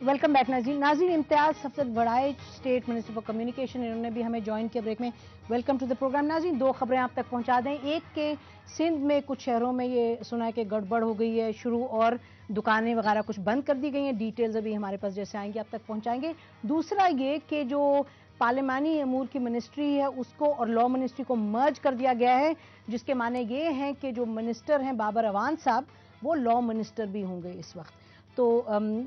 Welcome back ناظرین Imtiaz Safdar Warraich state minister for communication, انہوں نے بھی ہمیں جوائن کیا بریک میں. Welcome to the programme. ناظرین دو خبریں آپ تک پہنچا دیں. ایک کہ سندھ میں کچھ شہروں میں یہ سنا ہے کہ گڑبڑ ہو گئی ہے شروع، اور دکانیں وغیرہ کچھ بند کر دی گئی ہیں. ڈیٹیلز ابھی ہمارے پاس جیسے آئیں گے آپ تک پہنچائیں گے. دوسرا یہ کہ جو پارلیمانی امور کی منسٹری ہے اس کو اور لا منسٹری کو مرج کر دیا گیا ہے، جس کے معنی یہ ہیں کہ جو منسٹر ہیں بابر اعوان صاحب وہ لا منسٹر بھی ہوں گے اس وقت. تو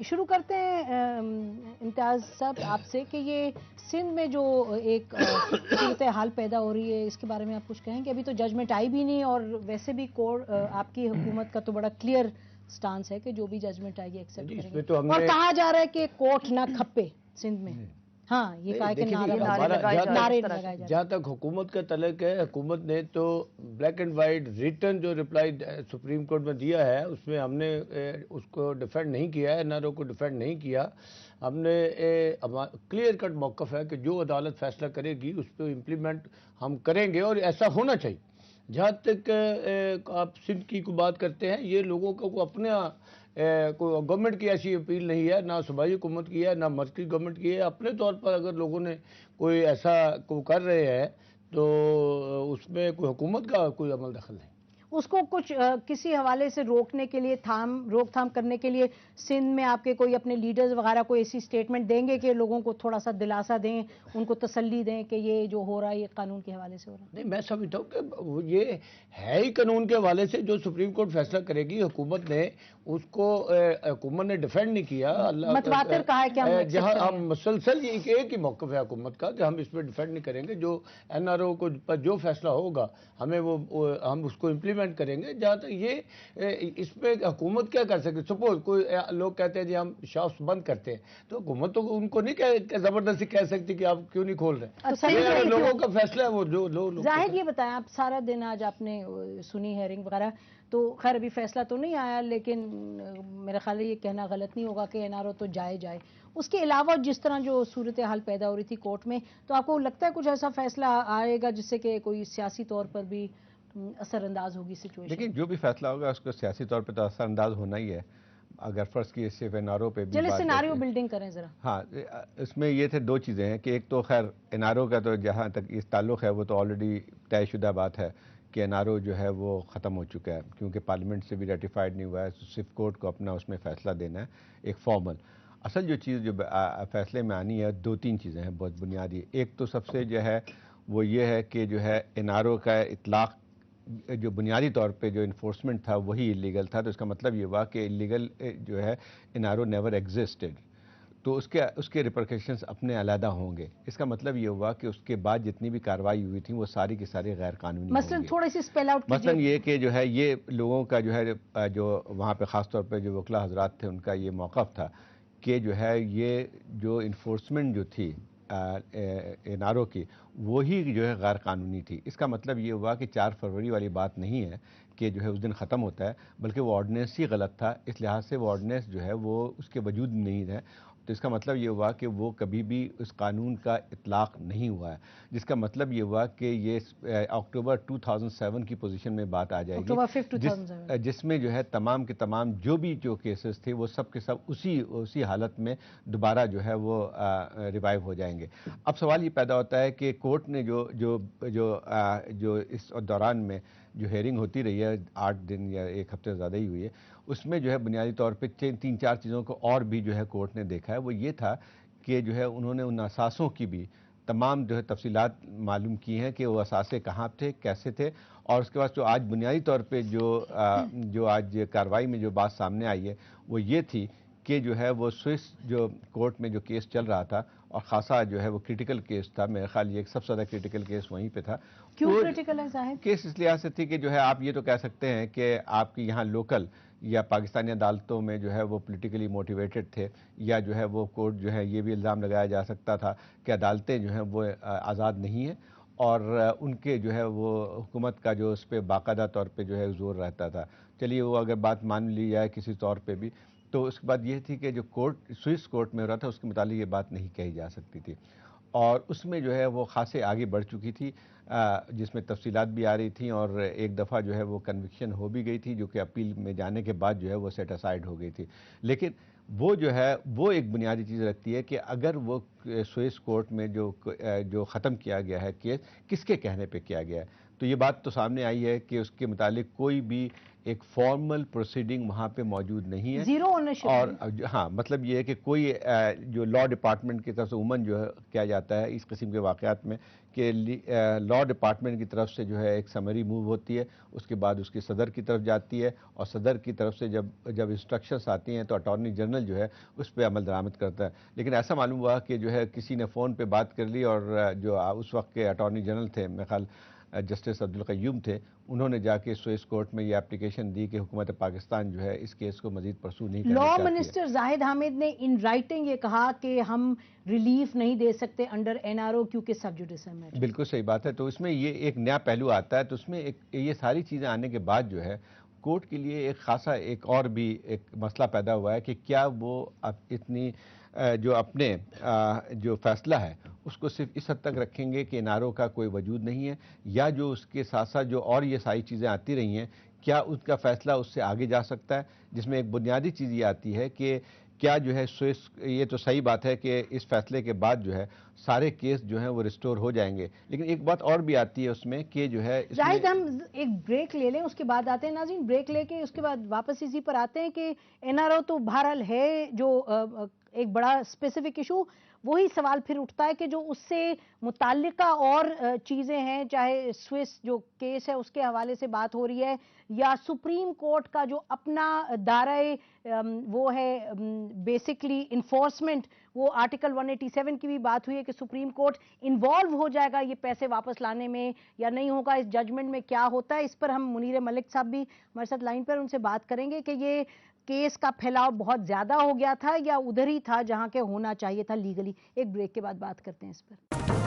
شروع کرتے ہیں امتیاز صاحب آپ سے کہ یہ سندھ میں جو ایک صورتحال پیدا ہو رہی ہے اس کے بارے میں آپ کچھ کہیں کہ ابھی تو ججمنٹ آئی بھی نہیں، اور ویسے بھی کورٹ آپ کی حکومت کا تو بڑا کلیئر سٹانس ہے کہ جو بھی ججمنٹ آئے گی ایکسیپٹ کریں گے، اور کہا جا رہا ہے کہ کورٹ نہ کھپے سندھ میں. ہاں یہ کہا کہ جہاں تک حکومت کا تعلق ہے، حکومت نے تو بلیک اینڈ وائٹ ریٹن جو رپلائی سپریم کورٹ میں دیا ہے اس میں ہم نے اس کو ڈیفینڈ نہیں کیا ہے، NRO کو ڈیفینڈ نہیں کیا. ہم نے کلیئر کٹ موقف ہے کہ جو عدالت فیصلہ کرے گی اس پہ امپلیمنٹ ہم کریں گے، اور ایسا ہونا چاہیے. جہاں تک آپ سندھ کی کو بات کرتے ہیں، یہ لوگوں کو اپنا گورنمنٹ کی ایسی اپیل نہیں ہے، نہ صوبائی حکومت کی ہے نہ مرکزی گورنمنٹ کی ہے. اپنے طور پر اگر لوگوں نے کوئی ایسا کر رہے ہیں تو اس میں کوئی حکومت کا کوئی عمل دخل نہیں. اس کو کچھ کسی حوالے سے روکنے کے لیے روک تھام کرنے کے لیے سندھ میں آپ کے کوئی اپنے لیڈرز وغیرہ کوئی ایسی سٹیٹمنٹ دیں گے کہ لوگوں کو تھوڑا سا دلاسا دیں، ان کو تسلی دیں کہ یہ جو ہو رہا ہے یہ قانون کے حوالے سے ہو رہا ہے؟ نہیں، میں سمجھتا ہوں کہ یہ ہے ہی قانون کے حوالے سے. جو سپریم کورٹ فیصلہ کرے گی حکومت نے اس کو حکومت نے ڈیفینڈ نہیں کیا. متواتر کہا ہے کہ جہاں ہم مسلسل یہ ایک ہی موقف ہے حکومت کا کہ ہم اس پہ ڈیفینڈ نہیں کریں گے. جو NRO کو پر جو فیصلہ ہوگا ہمیں ہم اس کو امپلیمنٹ کریں گے. جہاں تک یہ اس پہ حکومت کیا کر سکتے، سپوز کوئی لوگ کہتے ہیں جی ہم شاپس بند کرتے ہیں، تو حکومت تو ان کو نہیں زبردستی کہہ سکتی کہ آپ کیوں نہیں کھول رہے. لوگوں کا فیصلہ ہے وہ ظاہر. یہ بتائیں آپ سارا دن آج آپ نے سنی ہیئرنگ وغیرہ، تو خیر ابھی فیصلہ تو نہیں آیا، لیکن میرا خیال ہے یہ کہنا غلط نہیں ہوگا کہ NRO تو جائے. اس کے علاوہ جس طرح جو صورتحال پیدا ہو رہی تھی کورٹ میں، تو آپ کو لگتا ہے کچھ ایسا فیصلہ آئے گا جس سے کہ کوئی سیاسی طور پر بھی اثر انداز ہوگی سچویشن؟ لیکن جو بھی فیصلہ ہوگا اس کو سیاسی طور پہ تو اثر انداز ہونا ہی ہے. اگر فرض کی صرف NRO پہ بھی چلے سیناریو بلڈنگ کریں ذرا. ہاں، اس میں یہ تھے دو چیزیں ہیں کہ ایک تو خیر NRO کا تو جہاں تک اس تعلق ہے وہ تو آلریڈی طے شدہ بات ہے کہ NRO جو ہے وہ ختم ہو چکا ہے، کیونکہ پارلیمنٹ سے بھی ریٹیفائڈ نہیں ہوا ہے. صرف کورٹ کو اپنا اس میں فیصلہ دینا ہے ایک فارمل. اصل جو چیز جو فیصلے میں آنی ہے دو تین چیزیں ہیں بہت بنیادی. ایک تو سب سے جو ہے وہ یہ ہے کہ جو ہے NRO کا اطلاق جو بنیادی طور پہ جو انفورسمنٹ تھا وہی اللیگل تھا. تو اس کا مطلب یہ ہوا کہ اللیگل جو ہے NRO نیور ایگزسٹڈ. تو اس کے ریپرکیشنز اپنے علیحدہ ہوں گے. اس کا مطلب یہ ہوا کہ اس کے بعد جتنی بھی کارروائی ہوئی تھی وہ ساری کی ساری غیر قانونی مثلا تھوڑے سی اسپیل آؤٹ مثلا یہ کہ جو ہے یہ لوگوں کا جو ہے جو وہاں پہ خاص طور پہ جو وکلا حضرات تھے ان کا یہ موقف تھا کہ جو ہے یہ جو انفورسمنٹ جو تھی NRO کی وہی جو ہے غیر قانونی تھی. اس کا مطلب یہ ہوا کہ 4 فروری والی بات نہیں ہے کہ جو ہے اس دن ختم ہوتا ہے، بلکہ وہ آرڈیننس ہی غلط تھا. اس لحاظ سے وہ آرڈیننس جو ہے وہ اس کے وجود نہیں ہے. تو اس کا مطلب یہ ہوا کہ وہ کبھی بھی اس قانون کا اطلاق نہیں ہوا ہے، جس کا مطلب یہ ہوا کہ یہ اکتوبر 2007 کی پوزیشن میں بات آ جائے گی، جس میں جو ہے تمام کے تمام جو کیسز تھے وہ سب کے سب اسی حالت میں دوبارہ جو ہے وہ ریوائیو ہو جائیں گے. اب سوال یہ پیدا ہوتا ہے کہ کورٹ نے جو اس دوران میں جو ہیئرنگ ہوتی رہی ہے 8 دن یا 1 ہفتے زیادہ ہی ہوئی ہے، اس میں جو ہے بنیادی طور پہ 3-4 چیزوں کو اور بھی جو ہے کورٹ نے دیکھا ہے. وہ یہ تھا کہ جو ہے انہوں نے ان اثاثوں کی بھی تمام جو ہے تفصیلات معلوم کی ہیں کہ وہ اثاثے کہاں تھے، کیسے تھے. اور اس کے بعد جو آج بنیادی طور پہ جو آج کارروائی میں جو بات سامنے آئی ہے وہ یہ تھی کہ جو ہے وہ سوئس جو کورٹ میں جو کیس چل رہا تھا، اور خاصا جو ہے وہ کریٹیکل کیس تھا. میرے خیال یہ سب سے زیادہ کریٹیکل کیس وہیں پہ تھا. کیوں کریٹیکل ہے صاحب؟ کیس اس لحاظ سے تھی کہ جو ہے آپ یہ تو کہہ سکتے ہیں کہ آپ کی یہاں لوکل یا پاکستانی عدالتوں میں جو ہے وہ پولیٹیکلی موٹیویٹڈ تھے، یا جو ہے وہ کورٹ جو ہے یہ بھی الزام لگایا جا سکتا تھا کہ عدالتیں جو ہیں وہ آزاد نہیں ہیں، اور ان کے جو ہے وہ حکومت کا جو اس پہ باقاعدہ طور پہ جو ہے زور رہتا تھا. چلیے وہ اگر بات مان لی جائے کسی طور پہ بھی، تو اس کے بعد یہ تھی کہ جو کورٹ سوئس کورٹ میں ہو رہا تھا اس کے متعلق یہ بات نہیں کہی جا سکتی تھی. اور اس میں جو ہے وہ خاصے آگے بڑھ چکی تھی، جس میں تفصیلات بھی آ رہی تھیں، اور ایک دفعہ جو ہے وہ کنوکشن ہو بھی گئی تھی، جو کہ اپیل میں جانے کے بعد جو ہے وہ سیٹ اسائڈ ہو گئی تھی۔ لیکن وہ جو ہے وہ ایک بنیادی چیز رکھتی ہے کہ اگر وہ سوئس کورٹ میں جو ختم کیا گیا ہے کیس کس کے کہنے پہ کیا گیا ہے، تو یہ بات تو سامنے آئی ہے کہ اس کے متعلق کوئی بھی ایک فارمل پروسیڈنگ وہاں پہ موجود نہیں ہے، زیرو اونرشپ، اور ہاں مطلب یہ ہے کہ کوئی جو لا ڈپارٹمنٹ کی طرف سے عموماً جو ہے کیا جاتا ہے اس قسم کے واقعات میں کہ لا ڈپارٹمنٹ کی طرف سے جو ہے ایک سمری موو ہوتی ہے، اس کے بعد اس کی صدر کی طرف جاتی ہے، اور صدر کی طرف سے جب انسٹرکشنز آتی ہیں تو اٹارنی جنرل جو ہے اس پہ عمل درآمد کرتا ہے۔ لیکن ایسا معلوم ہوا کہ جو ہے کسی نے فون پہ بات کر لی، اور جو اس وقت کے اٹارنی جنرل تھے، میرے خیال جسٹس عبدالقیوم تھے، انہوں نے جا کے سوئس کورٹ میں یہ اپلیکیشن دی کہ حکومت پاکستان جو ہے اس کیس کو مزید پرسو نہیں کرنا چاہتی ہے۔ لا منسٹر زاہد حامد نے ان رائٹنگ یہ کہا کہ ہم ریلیف نہیں دے سکتے انڈر NRO کیونکہ سب جوڈیس ہے۔ بالکل صحیح بات ہے، تو اس میں یہ ایک نیا پہلو آتا ہے، تو اس میں یہ ساری چیزیں آنے کے بعد جو ہے کورٹ کے لیے ایک خاصا ایک اور بھی ایک مسئلہ پیدا ہوا ہے کہ کیا وہ اب اتنی جو اپنے جو فیصلہ ہے اس کو صرف اس حد تک رکھیں گے کہ NRO کا کوئی وجود نہیں ہے، یا جو اس کے ساتھ ساتھ جو اور یہ ساری چیزیں آتی رہی ہیں کیا اس کا فیصلہ اس سے آگے جا سکتا ہے، جس میں ایک بنیادی چیز یہ آتی ہے کہ کیا جو ہے سوئس، یہ تو صحیح بات ہے کہ اس فیصلے کے بعد جو ہے سارے کیس جو ہیں وہ ریسٹور ہو جائیں گے، لیکن ایک بات اور بھی آتی ہے اس میں کہ جو ہے زاہد ہم ایک بریک لے لیں، اس کے بعد آتے ہیں ناظرین، بریک لے کے اس کے بعد واپس اسی پر آتے ہیں کہ NRO تو بہرحال ہے جو ایک بڑا اسپیسیفک ایشو، وہی سوال پھر اٹھتا ہے کہ جو اس سے متعلقہ اور چیزیں ہیں، چاہے سوئس جو کیس ہے اس کے حوالے سے بات ہو رہی ہے، یا سپریم کورٹ کا جو اپنا دائرہ وہ ہے بیسکلی انفورسمنٹ، وہ آرٹیکل 187 کی بھی بات ہوئی ہے کہ سپریم کورٹ انوالو ہو جائے گا یہ پیسے واپس لانے میں یا نہیں ہوگا، اس ججمنٹ میں کیا ہوتا ہے، اس پر ہم منیر ملک صاحب بھی ہمارے ساتھ لائن پر، ان سے بات کریں گے کہ یہ کیس کا پھیلاؤ بہت زیادہ ہو گیا تھا یا ادھر ہی تھا جہاں کے ہونا چاہیے تھا لیگلی۔ ایک بریک کے بعد بات کرتے ہیں اس پر۔